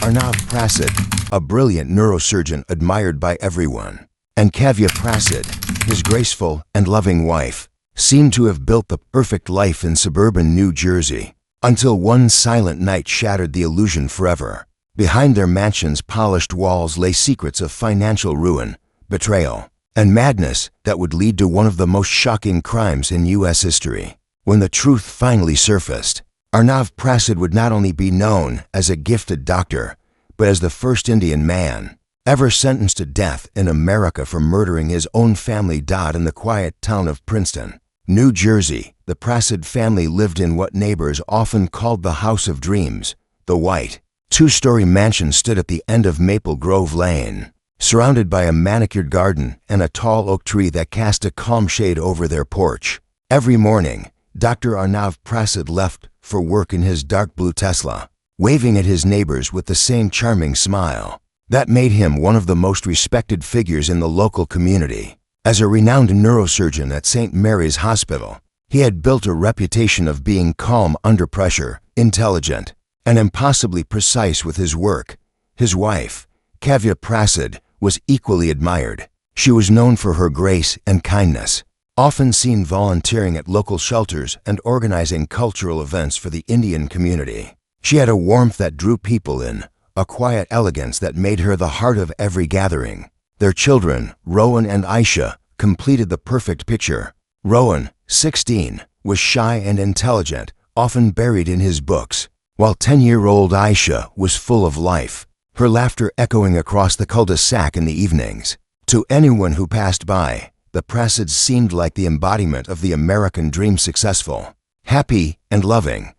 Arnav Prasad, a brilliant neurosurgeon admired by everyone, and Kavya Prasad, his graceful and loving wife, seemed to have built the perfect life in suburban New Jersey, until one silent night shattered the illusion forever. Behind their mansion's polished walls lay secrets of financial ruin, betrayal, and madness that would lead to one of the most shocking crimes in U.S. history. When the truth finally surfaced, Arnav Prasad would not only be known as a gifted doctor, but as the first Indian man ever sentenced to death in America for murdering his own family in the quiet town of Princeton, New Jersey. The Prasad family lived in what neighbors often called the House of Dreams. The white, two-story mansion stood at the end of Maple Grove Lane, surrounded by a manicured garden and a tall oak tree that cast a calm shade over their porch. Every morning, Dr. Arnav Prasad left for work in his dark blue Tesla, waving at his neighbors with the same charming smile that made him one of the most respected figures in the local community. As a renowned neurosurgeon at St. Mary's Hospital, he had built a reputation of being calm under pressure, intelligent, and impossibly precise with his work. His wife, Kavya Prasad, was equally admired. She was known for her grace and kindness, often seen volunteering at local shelters and organizing cultural events for the Indian community. She had a warmth that drew people in, a quiet elegance that made her the heart of every gathering. Their children, Rowan and Aisha, completed the perfect picture. Rowan, 16, was shy and intelligent, often buried in his books, while 10-year-old Aisha was full of life, her laughter echoing across the cul-de-sac in the evenings. To anyone who passed by, the Prasads seemed like the embodiment of the American dream: successful, happy, and loving.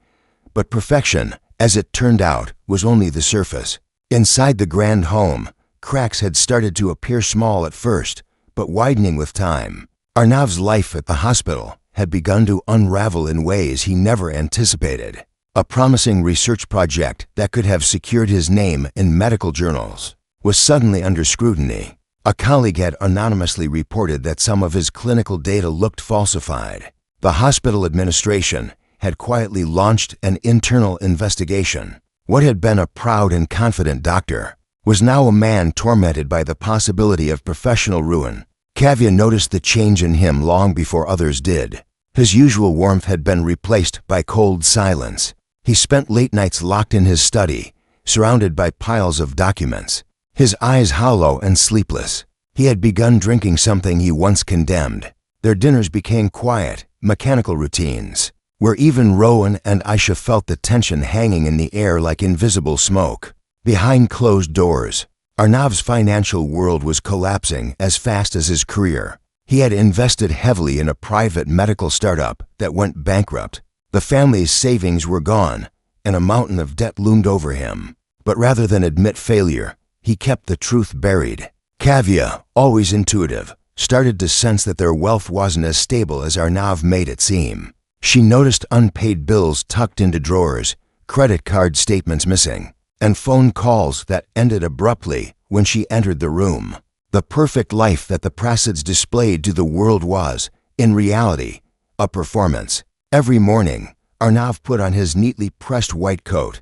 But perfection, as it turned out, was only the surface. Inside the grand home, cracks had started to appear, small at first, but widening with time. Arnav's life at the hospital had begun to unravel in ways he never anticipated. A promising research project that could have secured his name in medical journals was suddenly under scrutiny. A colleague had anonymously reported that some of his clinical data looked falsified. The hospital administration had quietly launched an internal investigation. What had been a proud and confident doctor was now a man tormented by the possibility of professional ruin. Kavya noticed the change in him long before others did. His usual warmth had been replaced by cold silence. He spent late nights locked in his study, surrounded by piles of documents, his eyes hollow and sleepless. He had begun drinking something he once condemned. Their dinners became quiet, mechanical routines, where even Rowan and Aisha felt the tension hanging in the air like invisible smoke. Behind closed doors, Arnav's financial world was collapsing as fast as his career. He had invested heavily in a private medical startup that went bankrupt. The family's savings were gone, and a mountain of debt loomed over him. But rather than admit failure, he kept the truth buried. Kavya, always intuitive, started to sense that their wealth wasn't as stable as Arnav made it seem. She noticed unpaid bills tucked into drawers, credit card statements missing, and phone calls that ended abruptly when she entered the room. The perfect life that the Prasads displayed to the world was, in reality, a performance. Every morning, Arnav put on his neatly pressed white coat,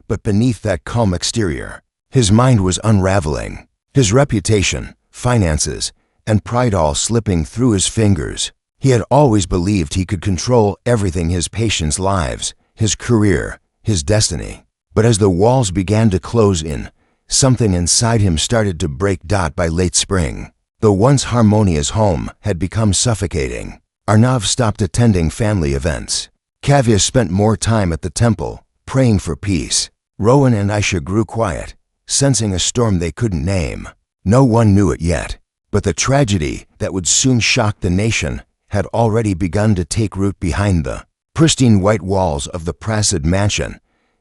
but beneath that calm exterior, his mind was unraveling. His reputation, finances, and pride all slipping through his fingers. He had always believed he could control everything: his patients' lives, his career, his destiny. But as the walls began to close in, something inside him started to break. By late spring, the once harmonious home had become suffocating. Arnav stopped attending family events. Kavya spent more time at the temple, praying for peace. Rowan and Aisha grew quiet, sensing a storm they couldn't name. No one knew it yet, but the tragedy that would soon shock the nation had already begun to take root. Behind the pristine white walls of the Prasad mansion,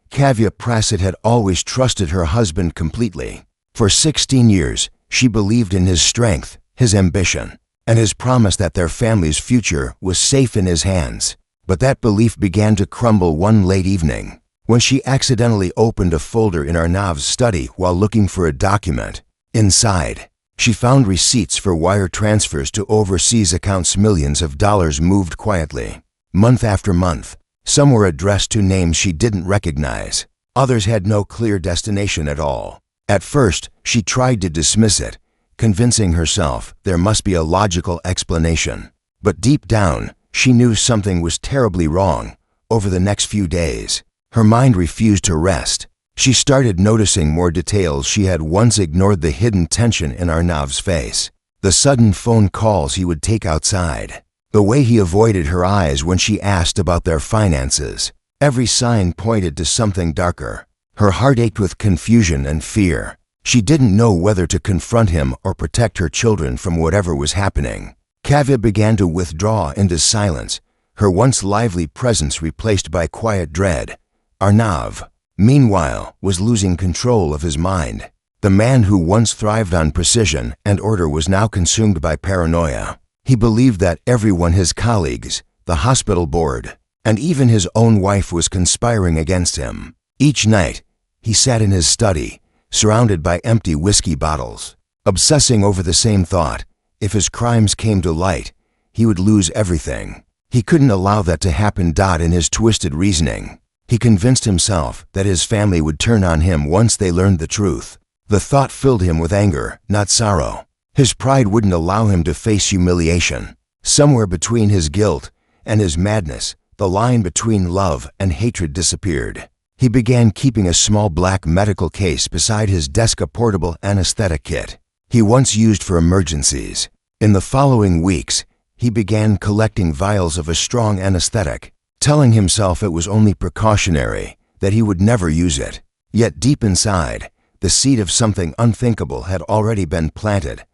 Kavya Prasad had always trusted her husband completely. For 16 years, she believed in his strength, his ambition, and his promise that their family's future was safe in his hands. But that belief began to crumble one late evening, when she accidentally opened a folder in Arnav's study while looking for a document. Inside, she found receipts for wire transfers to overseas accounts. Millions of dollars moved quietly, month after month. Some were addressed to names she didn't recognize. Others had no clear destination at all. At first, she tried to dismiss it, convincing herself there must be a logical explanation. But deep down, she knew something was terribly wrong. Over the next few days, her mind refused to rest. She started noticing more details she had once ignored: the hidden tension in Arnav's face, the sudden phone calls he would take outside, the way he avoided her eyes when she asked about their finances. Every sign pointed to something darker. Her heart ached with confusion and fear. She didn't know whether to confront him or protect her children from whatever was happening. Kavya began to withdraw into silence, her once lively presence replaced by quiet dread. Arnav, meanwhile, was losing control of his mind. The man who once thrived on precision and order was now consumed by paranoia. He believed that everyone, his colleagues, the hospital board, and even his own wife, was conspiring against him. Each night, he sat in his study, surrounded by empty whiskey bottles, obsessing over the same thought: if his crimes came to light, he would lose everything. He couldn't allow that to happen. In his twisted reasoning, he convinced himself that his family would turn on him once they learned the truth. The thought filled him with anger, not sorrow. His pride wouldn't allow him to face humiliation. Somewhere between his guilt and his madness, the line between love and hatred disappeared. He began keeping a small black medical case beside his desk, a portable anesthetic kit he once used for emergencies. In the following weeks, he began collecting vials of a strong anesthetic, telling himself it was only precautionary, that he would never use it. Yet deep inside, the seed of something unthinkable had already been planted.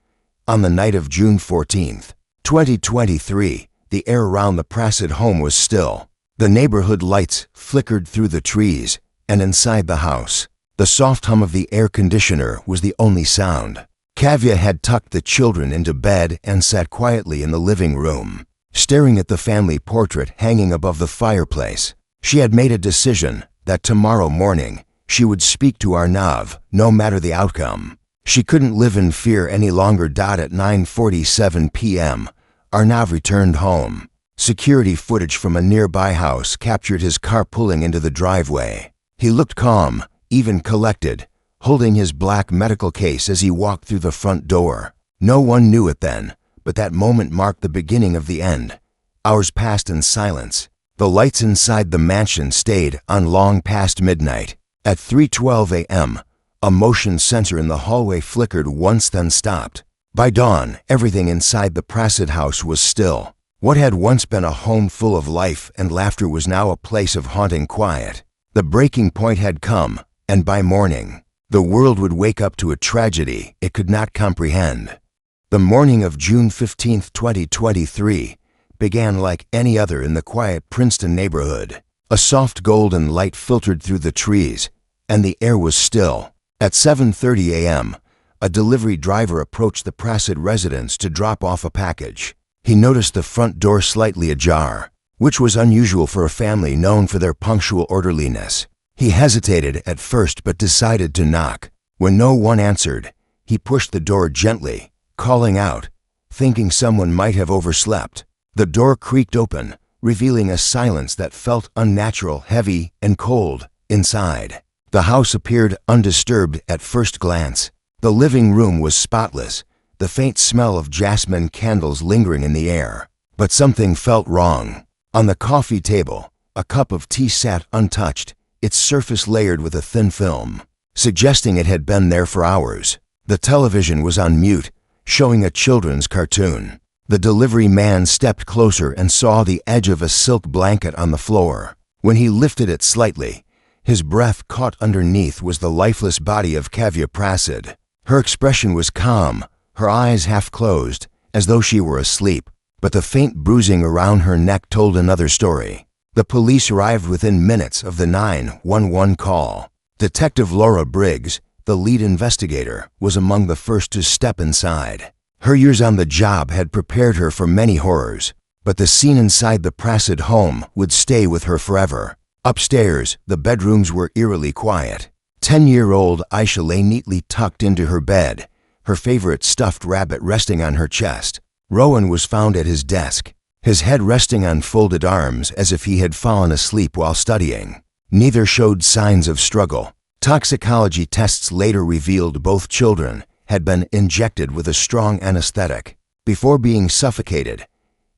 On the night of June 14th, 2023, the air around the Prasad home was still. The neighborhood lights flickered through the trees, and inside the house, the soft hum of the air conditioner was the only sound. Kavya had tucked the children into bed and sat quietly in the living room, staring at the family portrait hanging above the fireplace. She had made a decision that tomorrow morning she would speak to Arnav, no matter the outcome. She couldn't live in fear any longer. At 9:47 p.m., Arnav returned home. Security footage from a nearby house captured his car pulling into the driveway. He looked calm, even collected, holding his black medical case as he walked through the front door. No one knew it then, but that moment marked the beginning of the end. Hours passed in silence. The lights inside the mansion stayed on long past midnight. At 3:12 a.m., a motion sensor in the hallway flickered once, then stopped. By dawn, everything inside the Prasad house was still. What had once been a home full of life and laughter was now a place of haunting quiet. The breaking point had come, and by morning, the world would wake up to a tragedy it could not comprehend. The morning of June 15, 2023, began like any other in the quiet Princeton neighborhood. A soft golden light filtered through the trees, and the air was still. At 7:30 a.m., a delivery driver approached the Prasad residence to drop off a package. He noticed the front door slightly ajar, which was unusual for a family known for their punctual orderliness. He hesitated at first but decided to knock. When no one answered, he pushed the door gently, calling out, thinking someone might have overslept. The door creaked open, revealing a silence that felt unnatural, heavy, and cold. Inside, the house appeared undisturbed at first glance. The living room was spotless, the faint smell of jasmine candles lingering in the air. But something felt wrong. On the coffee table, a cup of tea sat untouched, its surface layered with a thin film, suggesting it had been there for hours. The television was on mute, showing a children's cartoon. The delivery man stepped closer and saw the edge of a silk blanket on the floor. When he lifted it slightly, his breath caught underneath was the lifeless body of Kavya Prasad. Her expression was calm, her eyes half closed, as though she were asleep, but the faint bruising around her neck told another story. The police arrived within minutes of the 911 call. Detective Laura Briggs, the lead investigator, was among the first to step inside. Her years on the job had prepared her for many horrors, but the scene inside the Prasad home would stay with her forever. Upstairs, the bedrooms were eerily quiet. 10-year-old Aisha lay neatly tucked into her bed, her favorite stuffed rabbit resting on her chest. Rowan was found at his desk, his head resting on folded arms as if he had fallen asleep while studying. Neither showed signs of struggle. Toxicology tests later revealed both children had been injected with a strong anesthetic before being suffocated.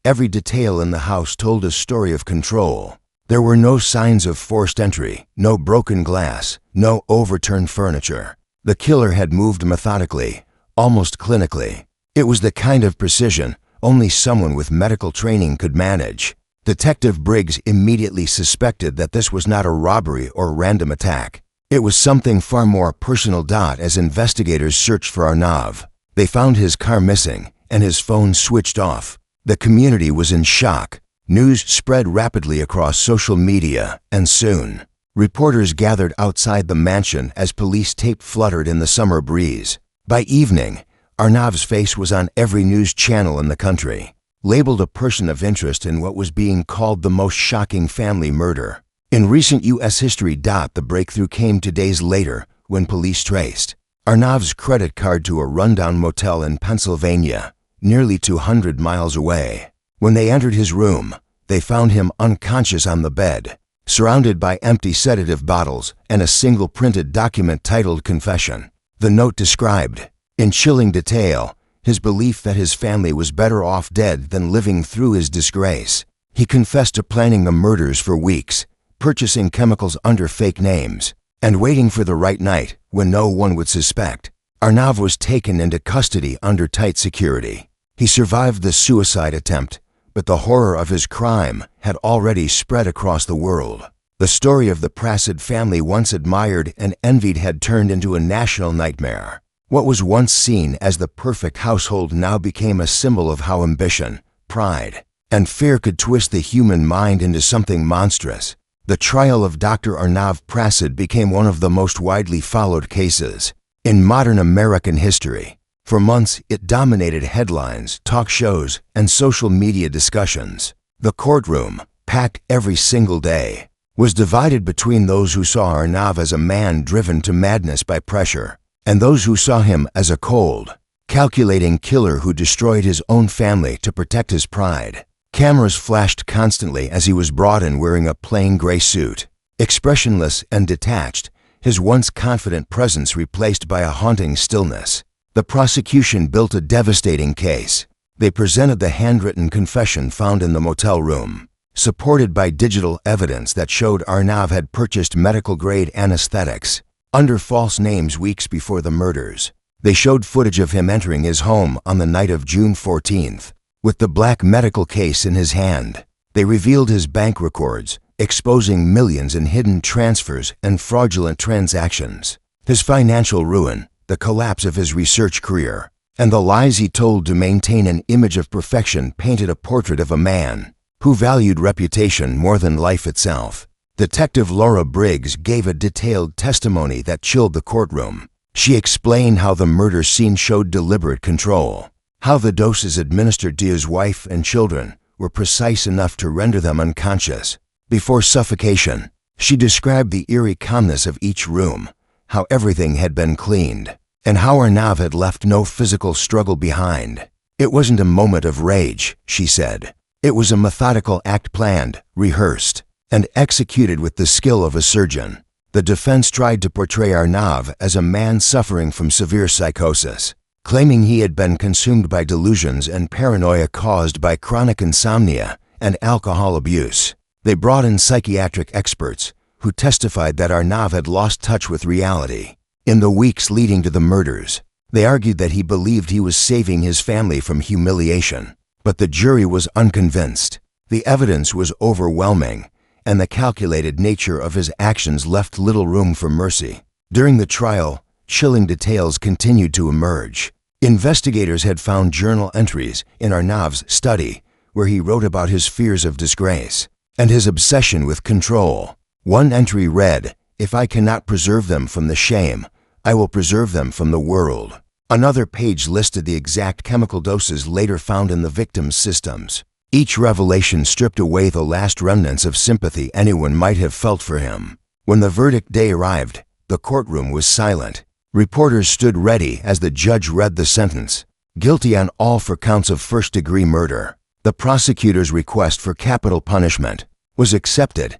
Every detail in the house told a story of control. There were no signs of forced entry, no broken glass, no overturned furniture. The killer had moved methodically, almost clinically. It was the kind of precision only someone with medical training could manage. Detective Briggs immediately suspected that this was not a robbery or random attack. It was something far more personal. As investigators searched for Arnav, they found his car missing and his phone switched off. The community was in shock. News spread rapidly across social media, and soon, reporters gathered outside the mansion as police tape fluttered in the summer breeze. By evening, Arnav's face was on every news channel in the country, labeled a person of interest in what was being called the most shocking family murder in recent U.S. history. The breakthrough came 2 days later when police traced Arnav's credit card to a rundown motel in Pennsylvania, nearly 200 miles away. When they entered his room, they found him unconscious on the bed, surrounded by empty sedative bottles and a single printed document titled Confession. The note described, in chilling detail, his belief that his family was better off dead than living through his disgrace. He confessed to planning the murders for weeks, purchasing chemicals under fake names, and waiting for the right night when no one would suspect. Arnav was taken into custody under tight security. He survived the suicide attempt, but the horror of his crime had already spread across the world. The story of the Prasad family, once admired and envied, had turned into a national nightmare. What was once seen as the perfect household now became a symbol of how ambition, pride, and fear could twist the human mind into something monstrous. The trial of Dr. Arnav Prasad became one of the most widely followed cases in modern American history. For months, it dominated headlines, talk shows, and social media discussions. The courtroom, packed every single day, was divided between those who saw Arnav as a man driven to madness by pressure, and those who saw him as a cold, calculating killer who destroyed his own family to protect his pride. Cameras flashed constantly as he was brought in wearing a plain gray suit. Expressionless and detached, his once confident presence replaced by a haunting stillness. The prosecution built a devastating case. They presented the handwritten confession found in the motel room, supported by digital evidence that showed Arnav had purchased medical-grade anesthetics under false names weeks before the murders. They showed footage of him entering his home on the night of June 14th, with the black medical case in his hand. They revealed his bank records, exposing millions in hidden transfers and fraudulent transactions. His financial ruin, the collapse of his research career, and the lies he told to maintain an image of perfection painted a portrait of a man who valued reputation more than life itself. Detective Laura Briggs gave a detailed testimony that chilled the courtroom. She explained how the murder scene showed deliberate control, how the doses administered to his wife and children were precise enough to render them unconscious before suffocation. She described the eerie calmness of each room, how everything had been cleaned, and how Arnav had left no physical struggle behind. It wasn't a moment of rage, she said. It was a methodical act, planned, rehearsed, and executed with the skill of a surgeon. The defense tried to portray Arnav as a man suffering from severe psychosis, claiming he had been consumed by delusions and paranoia caused by chronic insomnia and alcohol abuse. They brought in psychiatric experts who testified that Arnav had lost touch with reality. In the weeks leading to the murders, they argued that he believed he was saving his family from humiliation, but the jury was unconvinced. The evidence was overwhelming, and the calculated nature of his actions left little room for mercy. During the trial, chilling details continued to emerge. Investigators had found journal entries in Arnav's study where he wrote about his fears of disgrace and his obsession with control. One entry read, "If I cannot preserve them from the shame, I will preserve them from the world." Another page listed the exact chemical doses later found in the victim's systems. Each revelation stripped away the last remnants of sympathy anyone might have felt for him. When the verdict day arrived, the courtroom was silent. Reporters stood ready as the judge read the sentence: guilty on all 4 counts of first-degree murder. The prosecutor's request for capital punishment was accepted,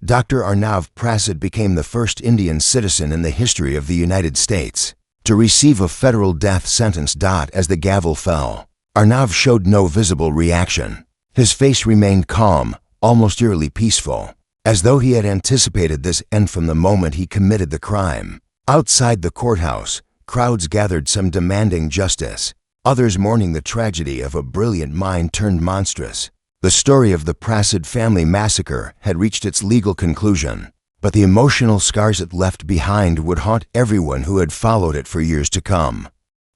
Dr. Arnav Prasad became the first Indian citizen in the history of the United States to receive a federal death sentence. As the gavel fell, Arnav showed no visible reaction. His face remained calm, almost eerily peaceful, as though he had anticipated this end from the moment he committed the crime. Outside the courthouse, crowds gathered, some demanding justice, others mourning the tragedy of a brilliant mind turned monstrous. The story of the Prasad family massacre had reached its legal conclusion, but the emotional scars it left behind would haunt everyone who had followed it for years to come.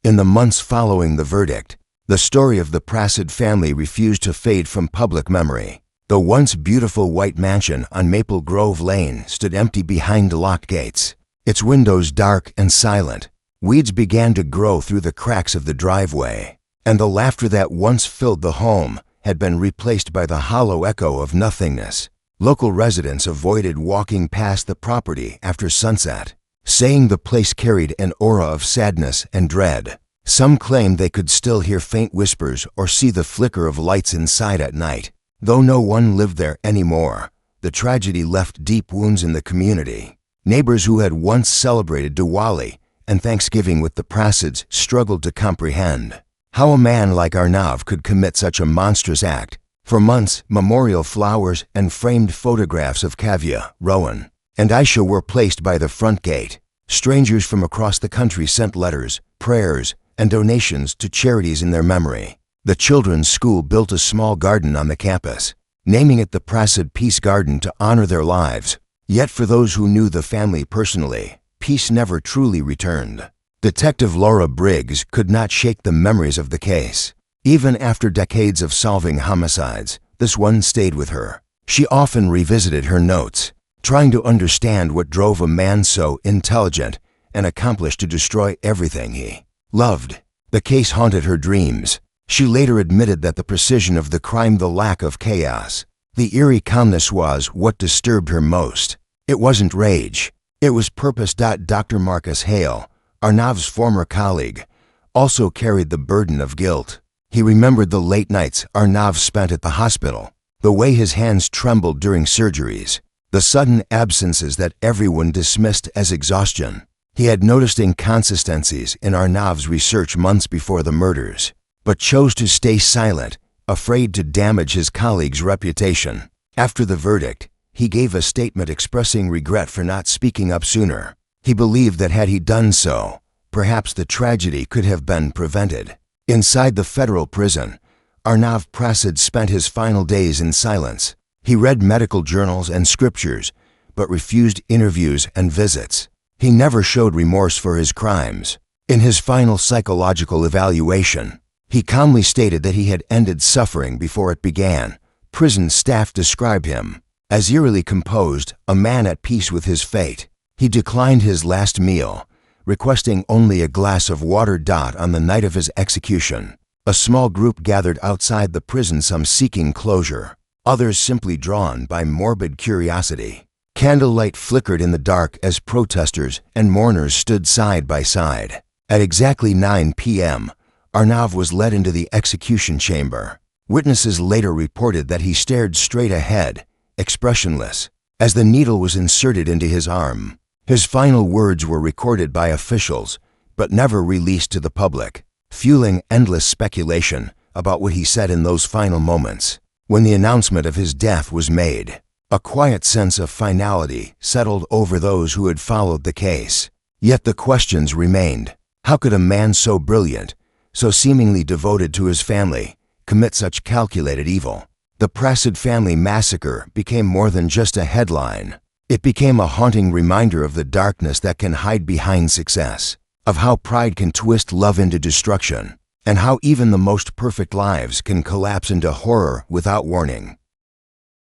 In the months following the verdict, the story of the Prasad family refused to fade from public memory. The once beautiful white mansion on Maple Grove Lane stood empty behind locked gates, its windows dark and silent. Weeds began to grow through the cracks of the driveway, and the laughter that once filled the home had been replaced by the hollow echo of nothingness. Local residents avoided walking past the property after sunset, saying the place carried an aura of sadness and dread. Some claimed they could still hear faint whispers or see the flicker of lights inside at night. Though no one lived there anymore, the tragedy left deep wounds in the community. Neighbors who had once celebrated Diwali and Thanksgiving with the Prasads struggled to comprehend how a man like Arnav could commit such a monstrous act. For months, memorial flowers and framed photographs of Kavya, Rowan, and Aisha were placed by the front gate. Strangers from across the country sent letters, prayers, and donations to charities in their memory. The children's school built a small garden on the campus, naming it the Prasad Peace Garden to honor their lives. Yet for those who knew the family personally, peace never truly returned. Detective Laura Briggs could not shake the memories of the case. Even after decades of solving homicides, this one stayed with her. She often revisited her notes, trying to understand what drove a man so intelligent and accomplished to destroy everything he loved. The case haunted her dreams. She later admitted that the precision of the crime, the lack of chaos, the eerie calmness was what disturbed her most. It wasn't rage, it was purpose. Dr. Marcus Hale, Arnav's former colleague, also carried the burden of guilt. He remembered the late nights Arnav spent at the hospital, the way his hands trembled during surgeries, the sudden absences that everyone dismissed as exhaustion. He had noticed inconsistencies in Arnav's research months before the murders, but chose to stay silent, afraid to damage his colleague's reputation. After the verdict, he gave a statement expressing regret for not speaking up sooner. He believed that had he done so, perhaps the tragedy could have been prevented. Inside the federal prison, Arnav Prasad spent his final days in silence. He read medical journals and scriptures, but refused interviews and visits. He never showed remorse for his crimes. In his final psychological evaluation, he calmly stated that he had ended suffering before it began. Prison staff described him as eerily composed, a man at peace with his fate. He declined his last meal, requesting only a glass of water. On the night of his execution, a small group gathered outside the prison, some seeking closure, others simply drawn by morbid curiosity. Candlelight flickered in the dark as protesters and mourners stood side by side. At exactly 9 p.m., Arnav was led into the execution chamber. Witnesses later reported that he stared straight ahead, expressionless, as the needle was inserted into his arm. His final words were recorded by officials, but never released to the public, fueling endless speculation about what he said in those final moments. When the announcement of his death was made, a quiet sense of finality settled over those who had followed the case. Yet the questions remained. How could a man so brilliant, so seemingly devoted to his family, commit such calculated evil? The Prasad family massacre became more than just a headline. It became a haunting reminder of the darkness that can hide behind success, of how pride can twist love into destruction, and how even the most perfect lives can collapse into horror without warning.